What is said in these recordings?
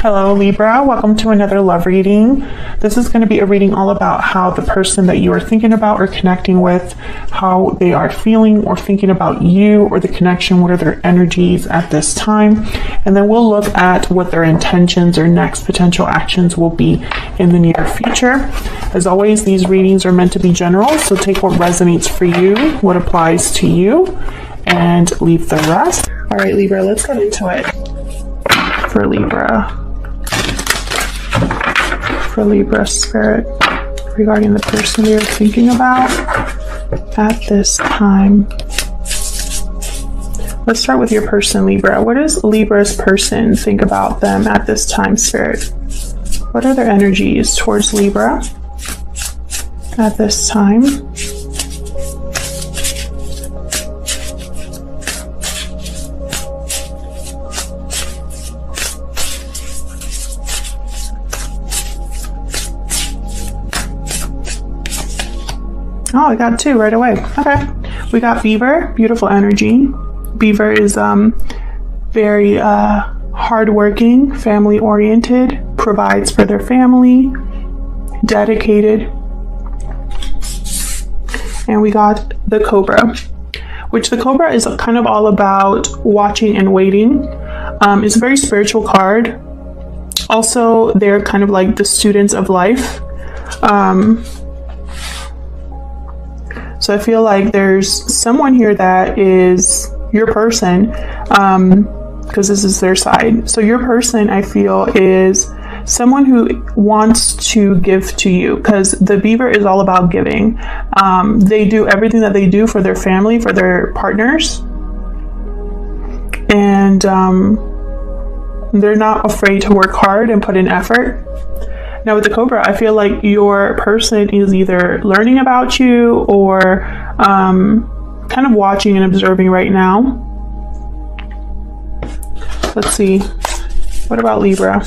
Hello Libra, welcome to another love reading. This is going to be a reading all about how the person that you are thinking about or connecting with, how they are feeling or thinking about you or the connection, what are their energies at this time. And then we'll look at what their intentions or next potential actions will be in the near future. As always, these readings are meant to be general, so take what resonates for you, what applies to you, and leave the rest. All right, Libra, let's get into it. For Libra spirit, regarding the person you're thinking about at this time. Let's start with your person, Libra. What does Libra's person think about them at this time, spirit? What are their energies towards Libra at this time? Oh, I got two right away. Okay. We got Beaver, beautiful energy. Beaver is very hardworking, family-oriented, provides for their family, dedicated. And we got the Cobra, which the Cobra is kind of all about watching and waiting. It's a very spiritual card. Also, they're kind of like the students of life. So I feel like there's someone here that is your person, because this is their side. So your person, I feel, is someone who wants to give to you, because the Beaver is all about giving. They do everything that they do for their family, for their partners. And they're not afraid to work hard and put in effort. Now with the Cobra, I feel like your person is either learning about you or kind of watching and observing right now. Let's see. What about Libra?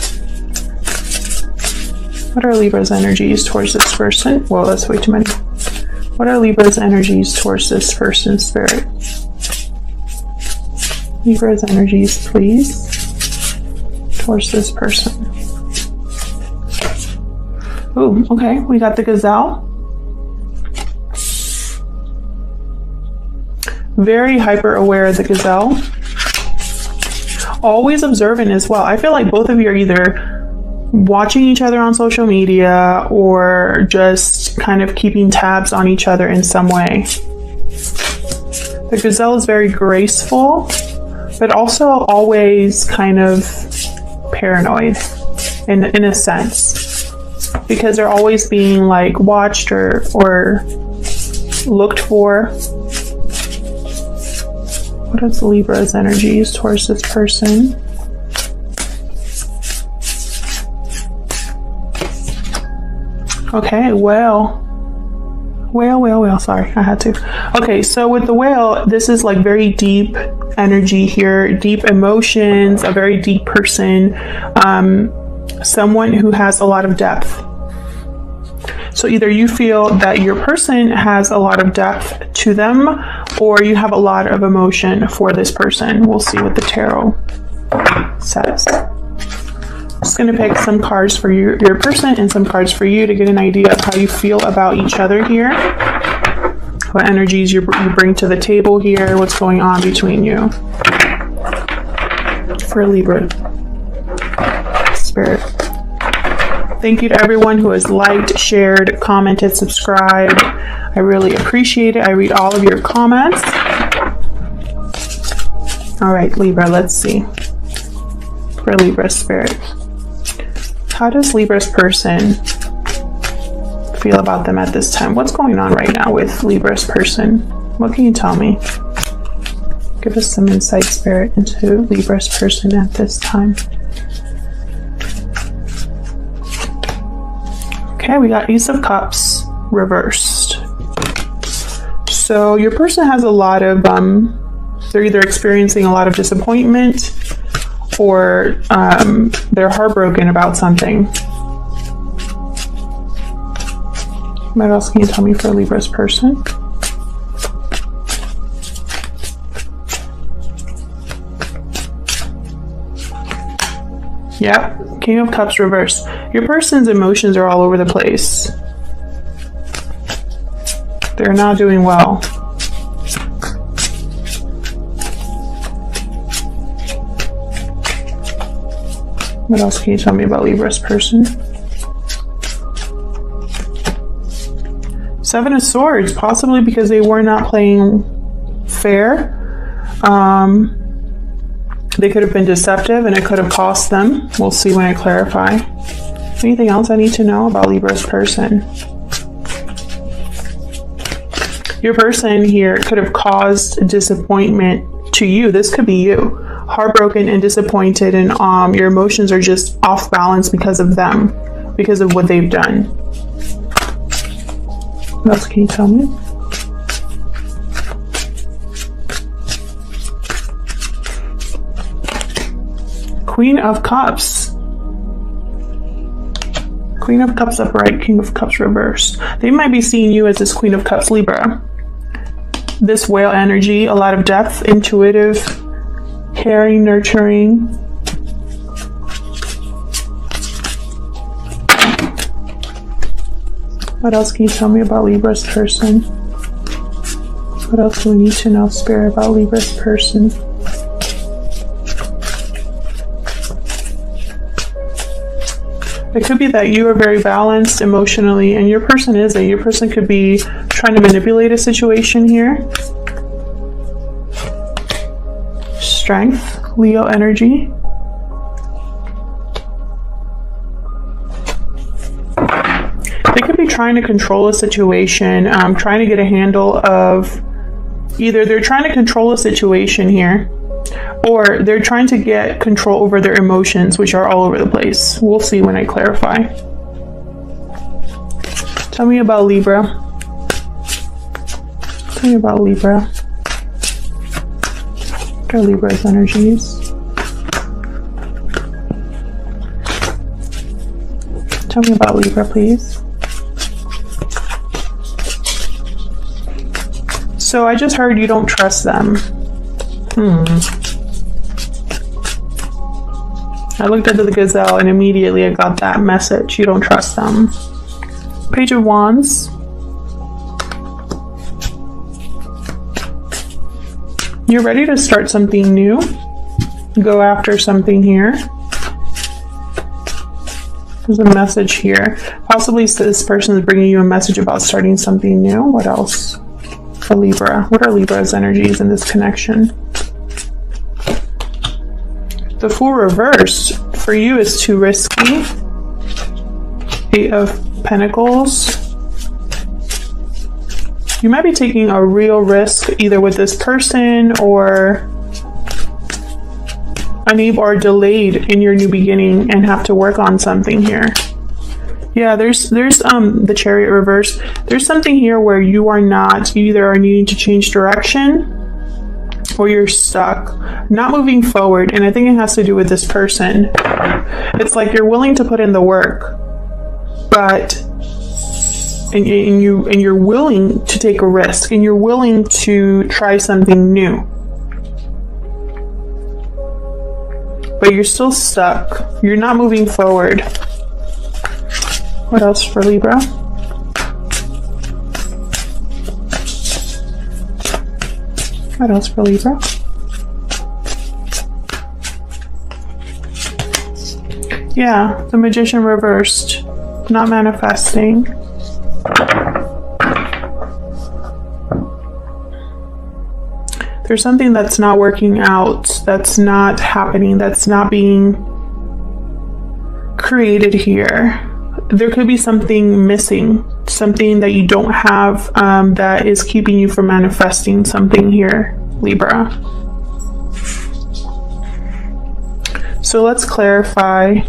What are Libra's energies towards this person? Whoa, that's way too many. What are Libra's energies towards this person, spirit? Libra's energies, please, towards this person. Oh, okay. We got the Gazelle. Very hyper aware of the Gazelle. Always observant as well. I feel like both of you are either watching each other on social media or just kind of keeping tabs on each other in some way. The Gazelle is very graceful, but also always kind of paranoid in a sense. Because they're always being like watched or looked for. What is Libra's energies towards this person? Okay, whale. Sorry, I had to. Okay, so with the whale, this is like very deep energy here, deep emotions, a very deep person, someone who has a lot of depth. So either you feel that your person has a lot of depth to them, or you have a lot of emotion for this person. We'll see what the tarot says. I'm just going to pick some cards for your person and some cards for you to get an idea of how you feel about each other here. What energies you bring to the table here. What's going on between you. For Libra spirit. Thank you to everyone who has liked, shared, commented, subscribed. I really appreciate it. I read all of your comments. All right, Libra, let's see. For Libra spirit. How does Libra's person feel about them at this time? What's going on right now with Libra's person? What can you tell me? Give us some insight, spirit, into Libra's person at this time. Okay, we got Ace of Cups reversed. So your person has a lot of, they're either experiencing a lot of disappointment or they're heartbroken about something. What else can you tell me for Libra's person? Yep, King of Cups reverse. Your person's emotions are all over the place. They're not doing well. What else can you tell me about Libra's person? Seven of Swords, possibly because they were not playing fair. They could have been deceptive and it could have cost them. We'll see when I clarify. Anything else I need to know about Libra's person? Your person here could have caused disappointment to you. This could be you. Heartbroken and disappointed, and your emotions are just off balance because of them, because of what they've done. What else can you tell me? Queen of Cups. Queen of Cups upright, King of Cups reverse. They might be seeing you as this Queen of Cups Libra. This whale energy, a lot of depth, intuitive, caring, nurturing. What else can you tell me about Libra's person? What else do we need to know, Spirit, about Libra's person? It could be that you are very balanced emotionally, and your person isn't. Your person could be trying to manipulate a situation here. Strength, Leo energy. They could be trying to control a situation, trying to get a handle of, either they're trying to control a situation here, or they're trying to get control over their emotions, which are all over the place. We'll see when I clarify. Tell me about Libra. Tell me about Libra. What are Libra's energies? Tell me about Libra, please. So I just heard you don't trust them. I looked into the gazelle and immediately I got that message. You don't trust them. Page of Wands. You're ready to start something new. Go after something here. There's a message here. Possibly this person is bringing you a message about starting something new. What else for Libra? What are Libra's energies in this connection? The Fool reversed for you is too risky. Eight of Pentacles. You might be taking a real risk either with this person or unable or delayed in your new beginning and have to work on something here. Yeah, there's the Chariot reverse. There's something here where you either are needing to change direction or you're stuck, not moving forward. And I think it has to do with this person. It's like you're willing to put in the work, but and you're willing to take a risk, and you're willing to try something new, but you're still stuck. You're not moving forward. What else for Libra? What else for Libra? Yeah, the Magician reversed. Not manifesting. There's something that's not working out, that's not happening, that's not being created here. There could be something missing, something that you don't have that is keeping you from manifesting something here, Libra. So let's clarify.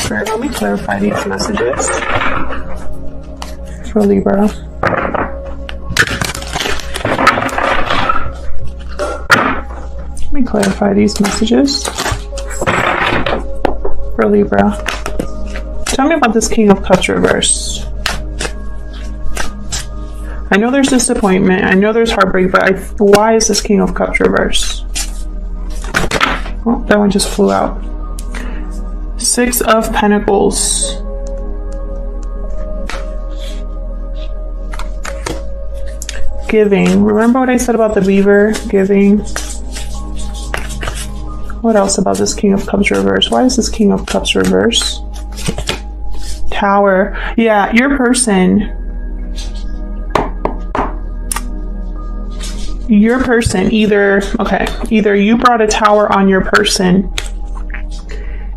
Let me clarify these messages for Libra. Let me clarify these messages for Libra. Tell me about this King of Cups reverse. I know there's disappointment. I know there's heartbreak, but why is this King of Cups reverse? Oh, that one just flew out. Six of Pentacles. Giving. Remember what I said about the beaver? Giving. What else about this King of Cups reverse? Why is this King of Cups reverse? Tower. Yeah, your person either you brought a tower on your person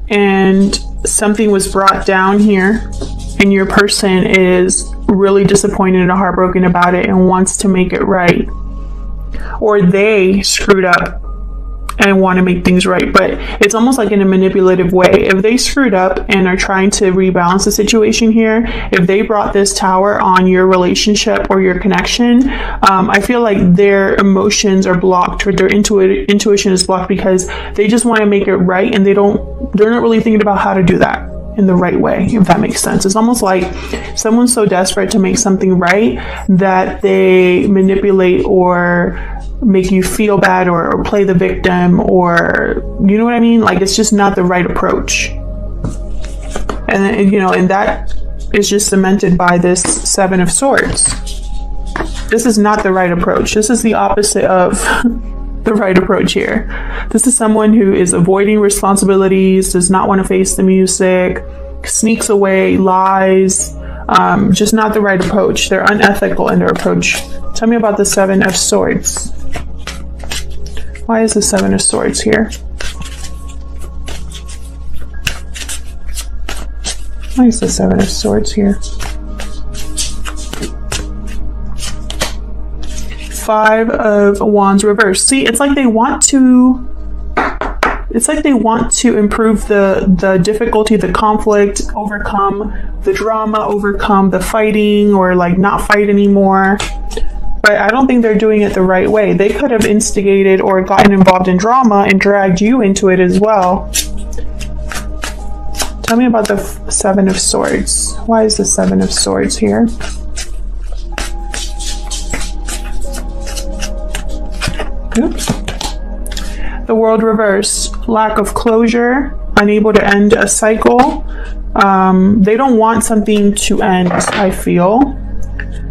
and something was brought down here and your person is really disappointed and heartbroken about it and wants to make it right, or they screwed up and want to make things right, but it's almost like in a manipulative way. If they screwed up and are trying to rebalance the situation here, if they brought this tower on your relationship or your connection, I feel like their emotions are blocked, or their intuition is blocked, because they just want to make it right, and they're not really thinking about how to do that in the right way, if that makes sense. It's almost like someone's so desperate to make something right that they manipulate or make you feel bad or play the victim, or you know what I mean? Like, it's just not the right approach. And and that is just cemented by this Seven of Swords. This is not the right approach. This is the opposite of the right approach here. This is someone who is avoiding responsibilities, does not want to face the music, sneaks away, lies, just not the right approach. They're unethical in their approach. Tell me about the Seven of Swords. Why is the Seven of Swords here? Why is the Seven of Swords here? Five of Wands reversed. See, it's like they want to improve the difficulty, the conflict, overcome the drama, overcome the fighting, or like not fight anymore. But I don't think they're doing it the right way. They could have instigated or gotten involved in drama and dragged you into it as well. Tell me about the Seven of Swords. Why is the Seven of Swords here? Oops. The World reversed. Lack of closure, unable to end a cycle. They don't want something to end, I feel.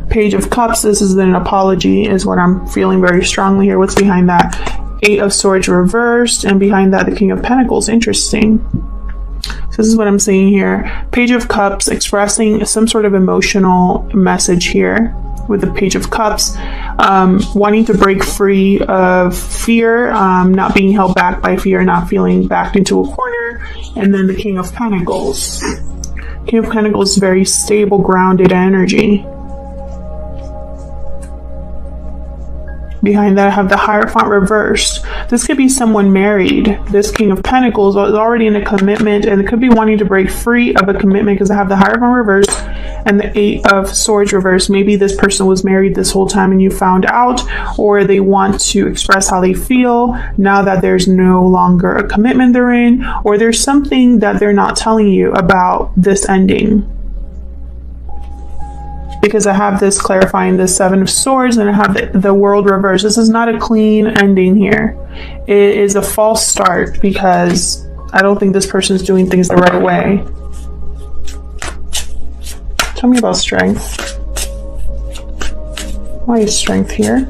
Page of Cups, this is an apology, is what I'm feeling very strongly here. What's behind that? Eight of Swords reversed, and behind that the King of Pentacles. Interesting. So this is what I'm seeing here. Page of Cups expressing some sort of emotional message here with the Page of Cups, wanting to break free of fear, not being held back by fear, not feeling backed into a corner. And then the King of Pentacles. King of Pentacles, very stable, grounded energy. Behind that, I have the Hierophant reversed. This could be someone married. This King of Pentacles is already in a commitment, and it could be wanting to break free of a commitment, because I have the Hierophant reversed and the Eight of Swords reversed. Maybe this person was married this whole time and you found out, or they want to express how they feel now that there's no longer a commitment they're in, or there's something that they're not telling you about this ending. Because I have this clarifying the Seven of Swords, and I have the World reversed. This is not a clean ending here. It is a false start, because I don't think this person is doing things the right way. Tell me about strength. Why is strength here?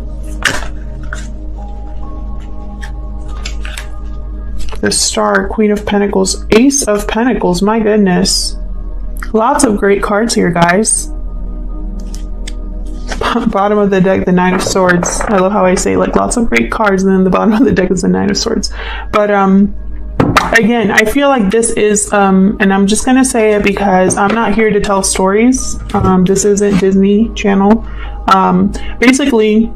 The Star, Queen of Pentacles, Ace of Pentacles. My goodness. Lots of great cards here, guys. Bottom of the deck, the Nine of Swords. I love how I say like lots of great cards, and then the bottom of the deck is the Nine of Swords. But again, I feel like this is and I'm just gonna say it because I'm not here to tell stories. This isn't Disney Channel. Basically,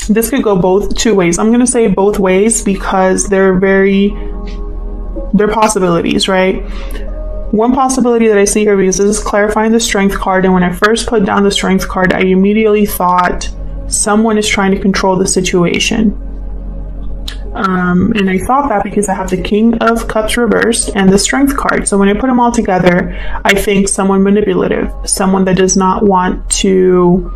this could go two ways. I'm gonna say both ways because they're possibilities, right? One possibility that I see here, because this is clarifying the Strength card, and when I first put down the Strength card, I immediately thought someone is trying to control the situation. And I thought that because I have the King of Cups reversed and the Strength card. So when I put them all together, I think someone manipulative, someone that does not want to,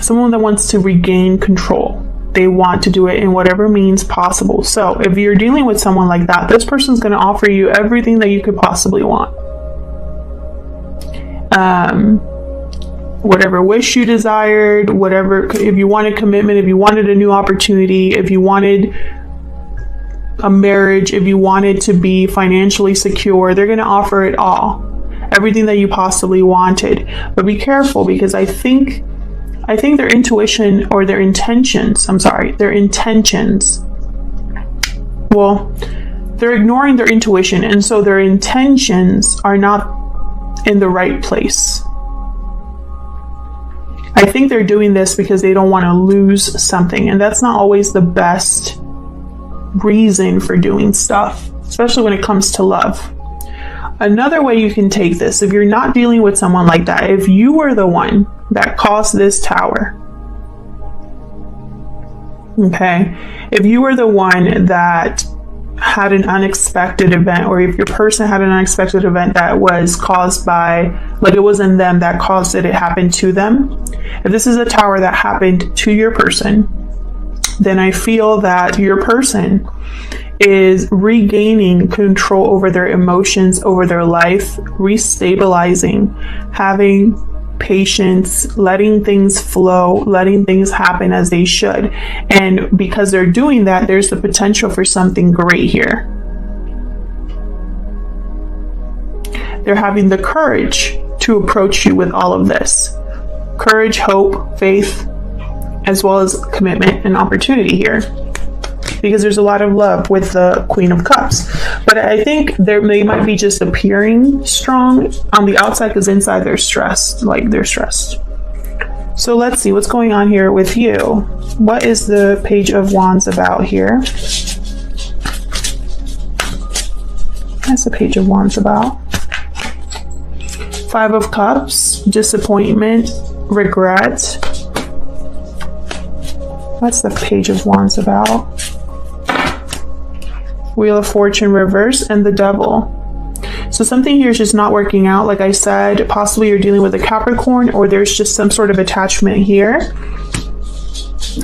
someone that wants to regain control. they want to do it in whatever means possible. So if you're dealing with someone like that, this person's going to offer you everything that you could possibly want. Whatever wish you desired, whatever, if you wanted commitment, if you wanted a new opportunity, if you wanted a marriage, if you wanted to be financially secure, they're going to offer it all. Everything that you possibly wanted. But be careful, because I think their intuition, or their intentions, well, they're ignoring their intuition, and so their intentions are not in the right place. I think they're doing this because they don't want to lose something, and that's not always the best reason for doing stuff, especially when it comes to love. Another way you can take this, if you're not dealing with someone like that, if you were the one that caused this tower, okay, if you were the one that had an unexpected event, or if your person had an unexpected event that was caused by, like, it wasn't them that caused it, it happened to them. If this is a tower that happened to your person, then I feel that your person is regaining control over their emotions, over their life, restabilizing, having patience, letting things flow, letting things happen as they should. And because they're doing that, there's the potential for something great here. They're having the courage to approach you with all of this. Courage, hope, faith, as well as commitment and opportunity here. Because there's a lot of love with the Queen of Cups. But I think they might be just appearing strong on the outside, because inside they're stressed. So let's see what's going on here with you. What is the Page of Wands about here? What's the Page of Wands about? Five of Cups, disappointment, regret. What's the Page of Wands about? Wheel of Fortune reverse, and the Devil. So something here is just not working out. Like I said, possibly you're dealing with a Capricorn, or there's just some sort of attachment here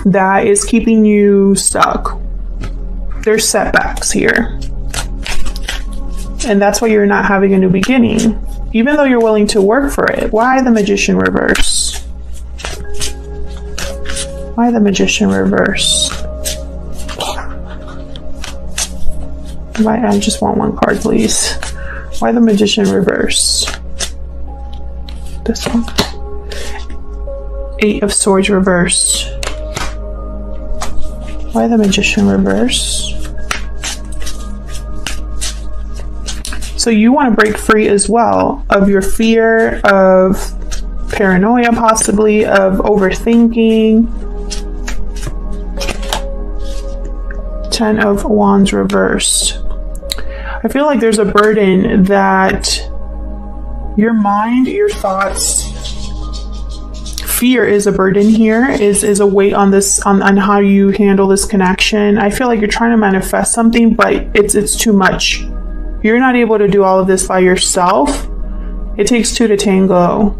that is keeping you stuck. There's setbacks here. And that's why you're not having a new beginning, even though you're willing to work for it. Why the Magician reverse? Why the Magician reverse? I just want one card, please. Why the Magician reverse? This one. Eight of Swords reversed. Why the Magician reverse? So you want to break free as well of your fear, of paranoia, possibly, of overthinking. Ten of Wands reversed. I feel like there's a burden that your mind, your thoughts, fear is a burden here, is a weight on this, on how you handle this connection. I feel like you're trying to manifest something, but it's too much. You're not able to do all of this by yourself. It takes two to tango.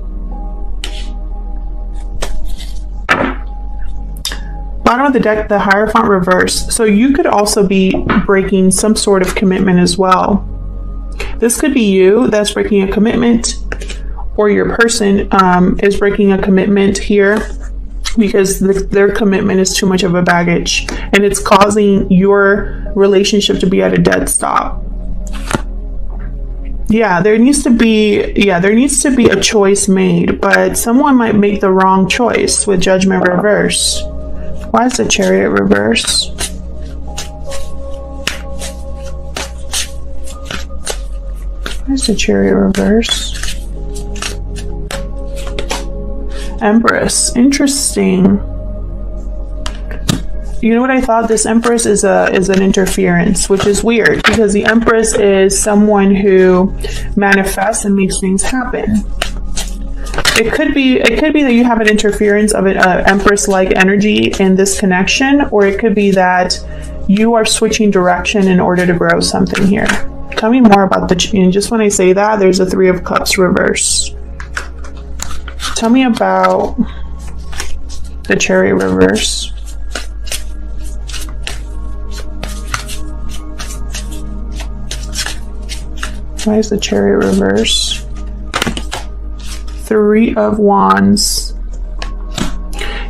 Bottom of the deck, the Hierophant reverse. So you could also be breaking some sort of commitment as well. This could be you that's breaking a commitment, or your person is breaking a commitment here because their commitment is too much of a baggage, and it's causing your relationship to be at a dead stop. There needs to be a choice made, but someone might make the wrong choice with Judgment reverse. Why is the Chariot reverse? Why is the Chariot reverse? Empress. Interesting. You know what I thought? This Empress is an interference, which is weird, because the Empress is someone who manifests and makes things happen. It could be that you have an interference of an Empress-like energy in this connection, or it could be that you are switching direction in order to grow something here. Tell me more about just when I say that, there's a Three of Cups reverse. Tell me about the Chariot reverse. Why is the Chariot reverse? Three of Wands.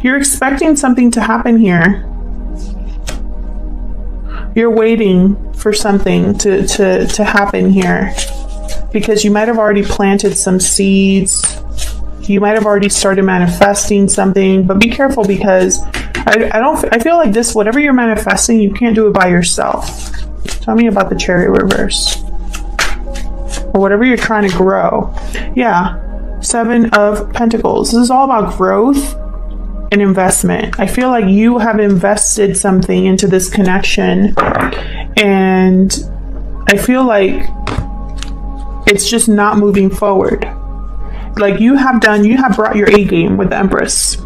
You're expecting something to happen here. You're waiting for something to happen here, because you might have already planted some seeds. You might have already started manifesting something, but be careful, because I feel like this, whatever you're manifesting, you can't do it by yourself. Tell me about the Chariot reverse. Or whatever you're trying to grow. Yeah, Seven of Pentacles. This is all about growth and investment. I feel like you have invested something into this connection, and I feel like it's just not moving forward. Like you have brought your A game with the Empress.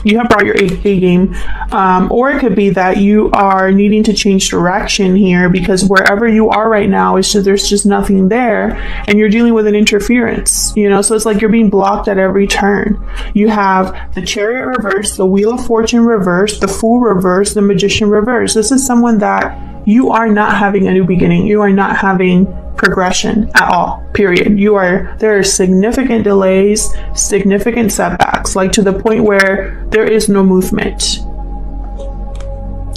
You have brought your A game. Or it could be that you are needing to change direction here, because wherever you are right now, there's just nothing there, and you're dealing with an interference, you know? So it's like you're being blocked at every turn. You have the Chariot reverse, the Wheel of Fortune reverse, the Fool reverse, the Magician reverse. This is someone that you are not having a new beginning. You are not having progression at all, period. There are significant delays, significant setbacks, like to the point where there is no movement.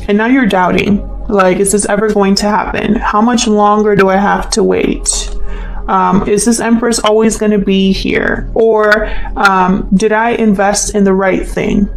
And now you're doubting, like, is this ever going to happen? How much longer do I have to wait? Is this Empress always going to be here? Or did I invest in the right thing?